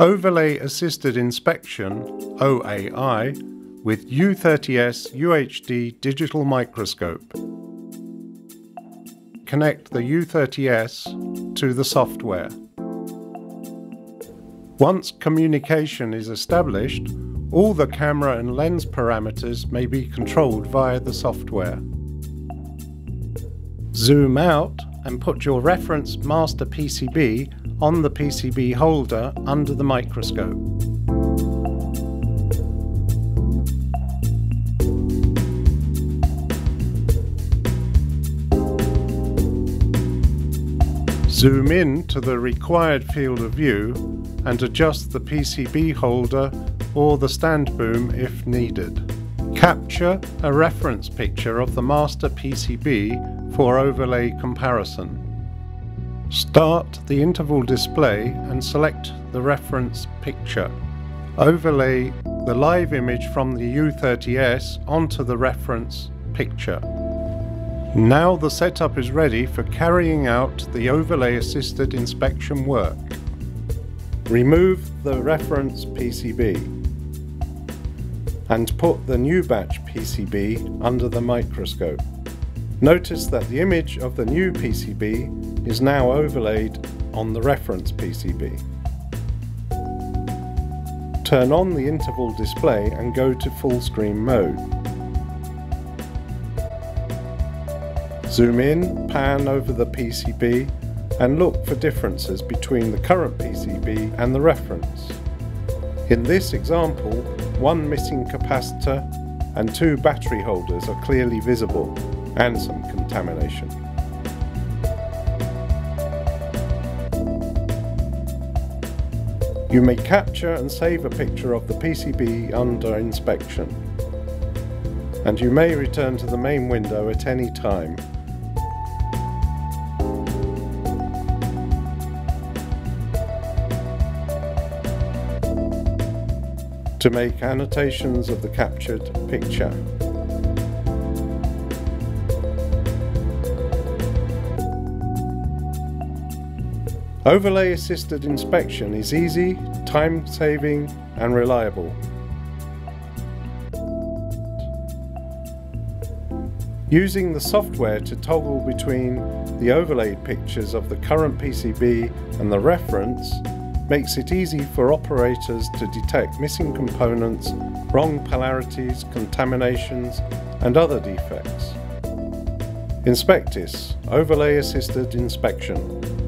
Overlay Assisted Inspection, OAI, with U30S UHD digital microscope. Connect the U30S to the software. Once communication is established, all the camera and lens parameters may be controlled via the software. Zoom out and put your reference master PCB on the PCB holder under the microscope. Zoom in to the required field of view and adjust the PCB holder or the stand boom if needed. Capture a reference picture of the master PCB for overlay comparison. Start the interval display and select the reference picture. Overlay the live image from the U30S onto the reference picture. Now the setup is ready for carrying out the overlay assisted inspection work. Remove the reference PCB and put the new batch PCB under the microscope. Notice that the image of the new PCB is now overlaid on the reference PCB. Turn on the interval display and go to full screen mode. Zoom in, pan over the PCB and look for differences between the current PCB and the reference. In this example, one missing capacitor and two battery holders are clearly visible, and some contamination. You may capture and save a picture of the PCB under inspection, and you may return to the main window at any time. To make annotations of the captured picture. Overlay assisted inspection is easy, time-saving and reliable. Using the software to toggle between the overlaid pictures of the current PCB and the reference makes it easy for operators to detect missing components, wrong polarities, contaminations and other defects. Inspectis, Overlay Assisted Inspection.